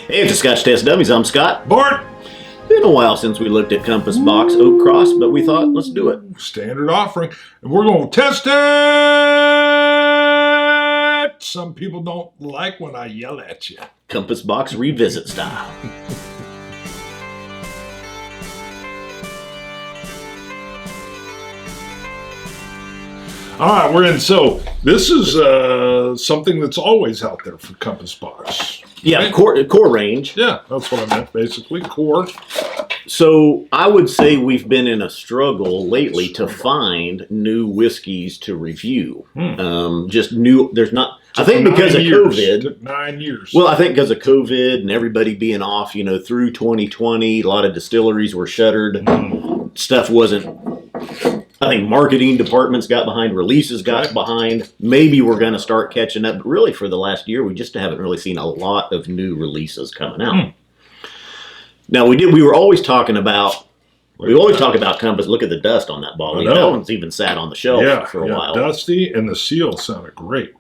Hey, it's the Scotch Test Dummies. I'm Scott. Bart! Been a while since we looked at Compass Box Oak Cross, but we thought, let's do it. Standard offering. And we're going to test it! Some people don't like when I yell at you. Compass Box Revisit style. All right, we're in. So this is something that's always out there for Compass Box. Yeah, right? core range. Yeah, that's what I meant, basically. Core. So I would say we've been in a struggle lately to find new whiskeys to review. Just new, there's not, I think because of COVID. Took 9 years. Well, I think because of COVID and everybody being off, through 2020, a lot of distilleries were shuttered. Stuff wasn't, I think marketing departments got behind, releases got behind. Maybe we're going to start catching up. But really, for the last year, we just haven't really seen a lot of new releases coming out. Now, we were always talking about, Compass. Look at the dust on that bottle. That one's even sat on the shelf for a while. Dusty, and the seal sounded great.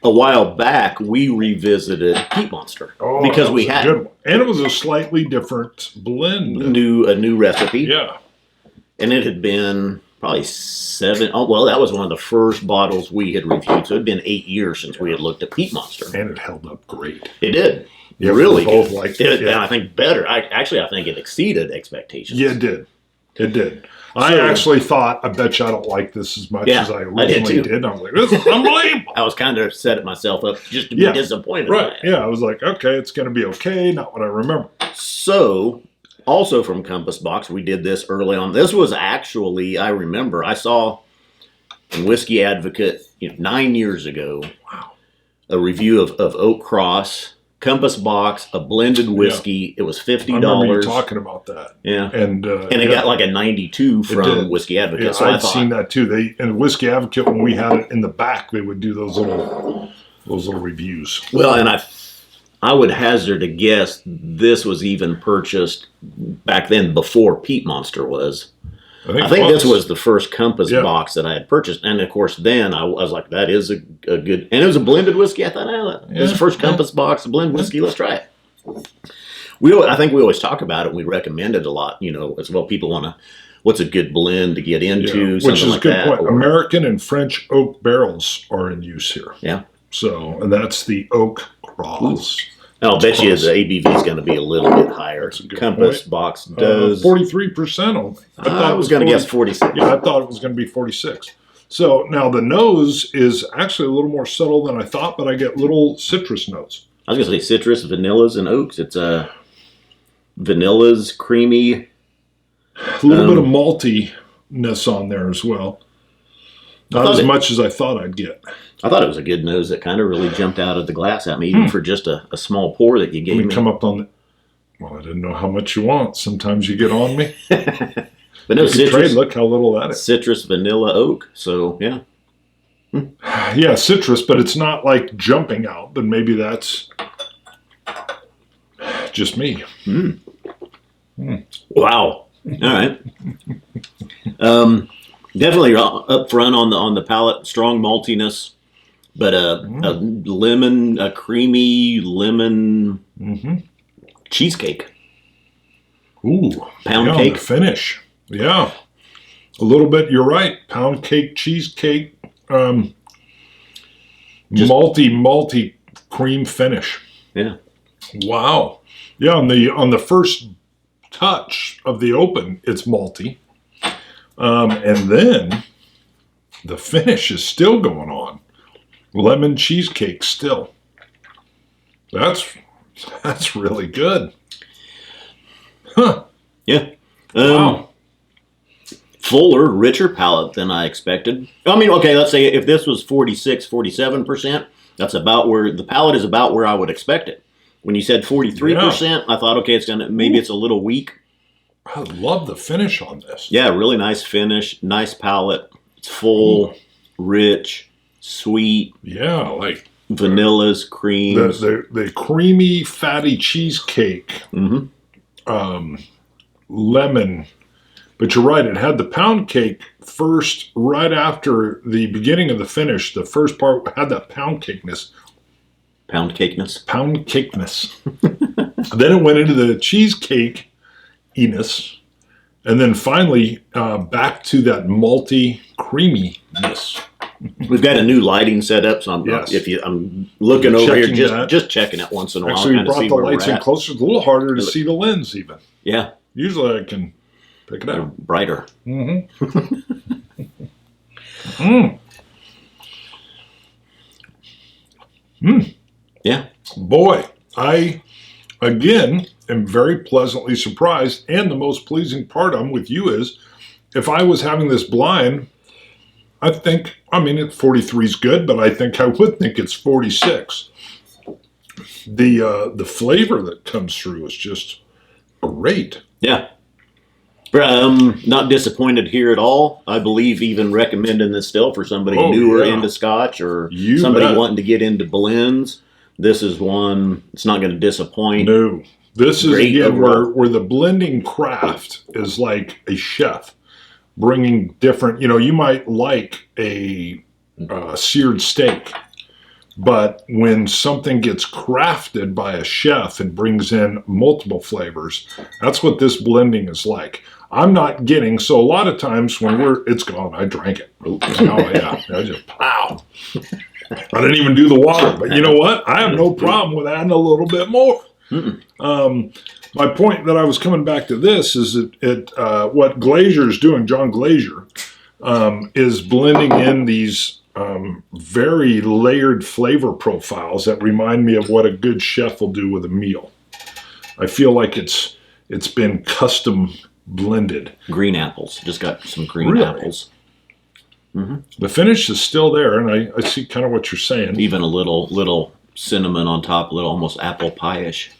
A while back, we revisited Peat Monster because we had, good one. And it was a slightly different blend. A new recipe. Yeah. And it had been probably 7. Oh, well, that was one of the first bottles we had reviewed. So it had been 8 years since we had looked at Peat Monster. And it held up great. It did. Yeah, really both liked it. And I think better. I think it exceeded expectations. Yeah, it did. It did. I actually thought, I bet you I don't like this as much as I originally did. I was like, this is unbelievable. I was kind of setting myself up just to be disappointed. Right. Yeah, I was like, okay, it's going to be okay. Not what I remember. So, also from Compass Box, we did this early on. This was actually, I remember, I saw in Whiskey Advocate 9 years ago, a review of Oak Cross, Compass Box, a blended whiskey. It was $50. I remember you talking about that. Yeah. And it got like a 92 from Whiskey Advocate. Yeah, so I'd seen that too. In Whiskey Advocate, when we had it in the back, they would do those little reviews. Well, and I would hazard a guess this was even purchased back then before Peat Monster was. I think this was the first Compass box that I had purchased. And of course, then I was like, that is a good, and it was a blended whiskey. I thought, this is the first Compass box, a blended whiskey. Let's try it. I think we always talk about it. We recommend it a lot, as well. People want to, what's a good blend to get into, which is like a good that. point. American and French oak barrels are in use here. Yeah. So, and that's the Oak Cross. I'll bet you the ABV is going to be a little bit higher. Compass Box does 43% only. I thought I was going to guess 46. Yeah, I thought it was going to be 46. So now the nose is actually a little more subtle than I thought, but I get little citrus notes. I was going to say citrus, vanillas, and oaks. It's vanillas, creamy. A little bit of maltiness on there as well. Not as much as I thought I'd get. I thought it was a good nose that kind of really jumped out of the glass at me, even for just a small pour that you gave me. Come up on the... Well, I didn't know how much you want. Sometimes you get on me. But no, citrus. Look how little that is. Citrus, vanilla, oak. So, yeah. Yeah, citrus, but it's not like jumping out. Then maybe that's just me. Wow. All right. Definitely up front on the palate, strong maltiness, but a lemon, a creamy lemon cheesecake. Ooh, pound cake the finish. Yeah, a little bit. You're right. Pound cake, cheesecake, malty cream finish. Yeah. Wow. Yeah, on the first touch of the open, it's malty. And then the finish is still going on. Lemon cheesecake still. That's really good. Huh. Yeah. Wow. Fuller, richer palate than I expected. I mean, okay, let's say if this was 46, 47%, that's about where the palate is about where I would expect it. When you said 43%, I thought, okay, maybe it's a little weak. I love the finish on this. Yeah, really nice finish, nice palate. It's full, rich, sweet. Yeah, like vanillas, creams. The creamy, fatty cheesecake. Lemon. But you're right, it had the pound cake first, right after the beginning of the finish. The first part had that pound cakeness. Pound cakeness. Pound cakeness. Then it went into the cheesecake-iness. And then finally, back to that malty creaminess. We've got a new lighting set up, so I'm looking over here, just checking it once in a while. Actually, we brought the lights in closer. It's a little harder to see the lens even. Yeah. Usually I can pick it out. Brighter. Yeah. Boy, I, again, am very pleasantly surprised. And the most pleasing part I'm with you is, if I was having this blind, I think, 43 is good, but I think I would think it's 46. The flavor that comes through is just great. Yeah. Not disappointed here at all. I believe even recommending this still for somebody newer into Scotch or somebody wanting to get into blends. This is one, it's not going to disappoint. No. This is, again, where the blending craft is like a chef bringing different, you might like a seared steak, but when something gets crafted by a chef and brings in multiple flavors, that's what this blending is like. I'm not getting, so a lot of times when it's gone, I drank it. Oh yeah, I just, pow. I didn't even do the water, but you know what? I have no problem with adding a little bit more. My point that I was coming back to this is that what Glazier's doing, John Glazier, is blending in these very layered flavor profiles that remind me of what a good chef will do with a meal. I feel like it's been custom blended. Green apples. Just got some green apples. The finish is still there, and I see kind of what you're saying. Even a little cinnamon on top, a little almost apple pie-ish.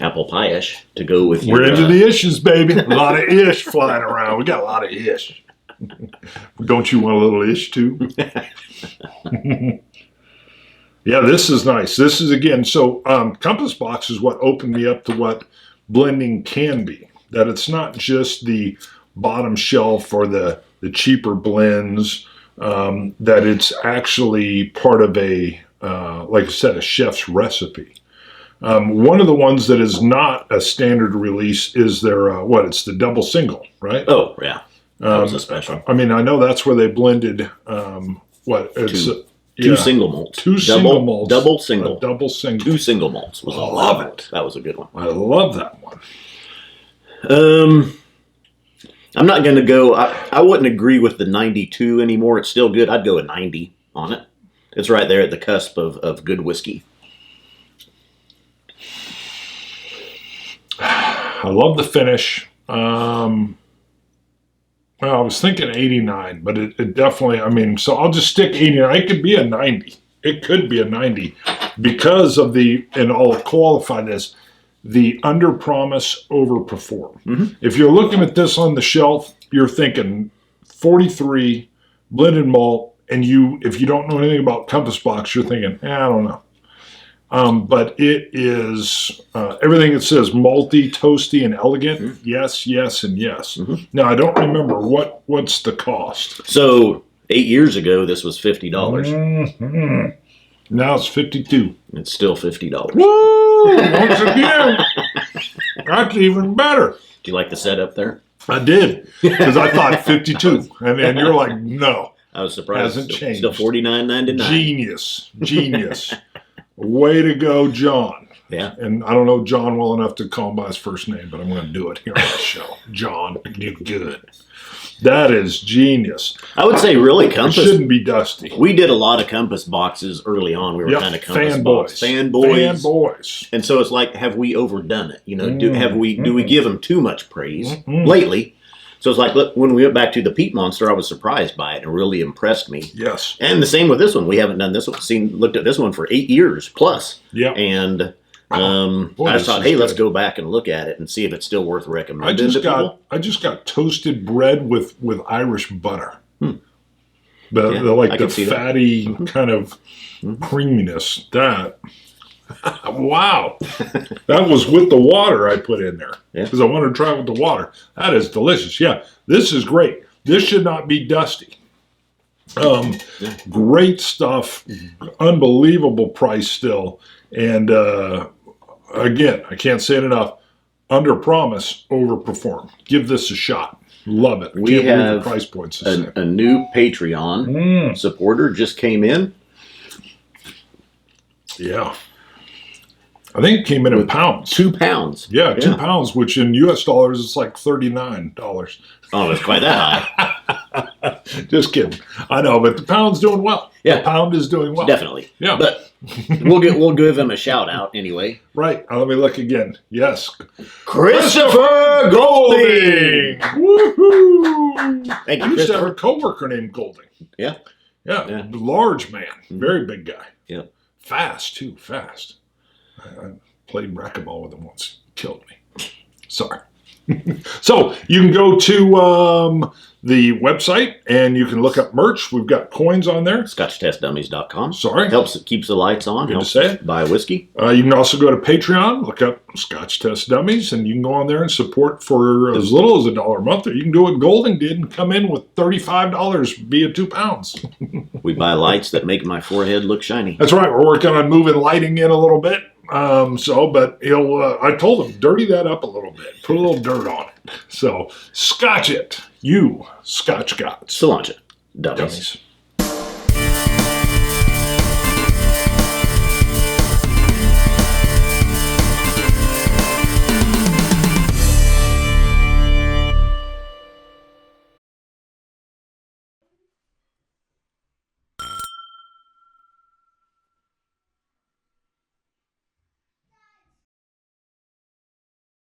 Apple pie-ish to go with your... We're into the ishes, baby. A lot of ish flying around. We got a lot of ish. Don't you want a little ish, too? Yeah, this is nice. This is, again, so Compass Box is what opened me up to what blending can be. That it's not just the bottom shelf or the cheaper blends, that it's actually part of a, like I said, a chef's recipe. One of the ones that is not a standard release is their, it's the double single, right? Oh, yeah. That was a special. I know that's where they blended, two single malts. Two single malts. Double single. Double single. Two single malts. I love it. That was a good one. I love that one. I'm not going to go, I wouldn't agree with the 92 anymore. It's still good. I'd go a 90 on it. It's right there at the cusp of good whiskey. I love the finish. I was thinking 89, but it definitely, so I'll just stick 89. It could be a 90. It could be a 90 because of and I'll qualify this, the under-promise, over-perform. If you're looking at this on the shelf, you're thinking 43, blended malt, and if you don't know anything about Compass Box, you're thinking, I don't know. But it is everything it says, malty, toasty, and elegant. Yes, yes, and yes. Now, I don't remember what's the cost. So 8 years ago, this was $50. Now it's $52. It's still $50. Woo! Once again, that's even better. Do you like the setup there? I did, because I thought 52, and you're like, no. I was surprised. Hasn't changed. Still $49.99. Genius. Way to go, John. Yeah. And I don't know John well enough to call him by his first name, but I'm going to do it here on the show. John, you good. That is genius. I would say really Compass. It shouldn't be dusty. We did a lot of Compass boxes early on. We were kind of Compass box fanboys. And so it's like, have we overdone it? Do we give them too much praise lately? So it's like, look, when we went back to the Peat Monster, I was surprised by it and really impressed me. Yes. And the same with this one. We haven't done this one. Looked at this one for 8 years plus. Yeah. And I just thought, hey, let's go back and look at it and see if it's still worth recommending to people. I just got toasted bread with Irish butter. The fatty kind of creaminess. That. Wow. That was with the water I put in there. Because I wanted to try it with the water. That is delicious. Yeah, this is great. This should not be dusty. Great stuff. Unbelievable price still. And again, I can't say it enough. Under promise, over perform. Give this a shot. Love it. We Can't believe have the price points the same. a new Patreon supporter just came in. Yeah. I think it came in pounds. 2 pounds. Yeah, 2 pounds, which in US dollars is like $39. Oh, it's quite that high. Just kidding. I know, but the pound's doing well. Yeah. The pound is doing well. Definitely. Yeah. But we'll give him a shout out anyway. Right. Let me look again. Yes. Christopher Golding! Woohoo! Thank I you, used to have a Christopher. coworker named Golding. Yeah. Yeah. Large man. Very big guy. Yeah. Fast, too. Fast. I played racquetball with him once. Killed me. Sorry. So you can go to the website and you can look up merch. We've got coins on there. ScotchTestDummies.com. Sorry. Helps, keeps the lights on. Good to Helps say it. buy whiskey. You can also go to Patreon, look up Scotch Test Dummies, and you can go on there and support for as little as $1 a month, or you can do what Golding did and come in with $35 via 2 pounds. We buy lights that make my forehead look shiny. That's right. We're working on moving lighting in a little bit. But he'll, I told him, dirty that up a little bit. Put a little dirt on it. So, Scotch It. You Scotch gods. Cilantro. Dummies. Dummies.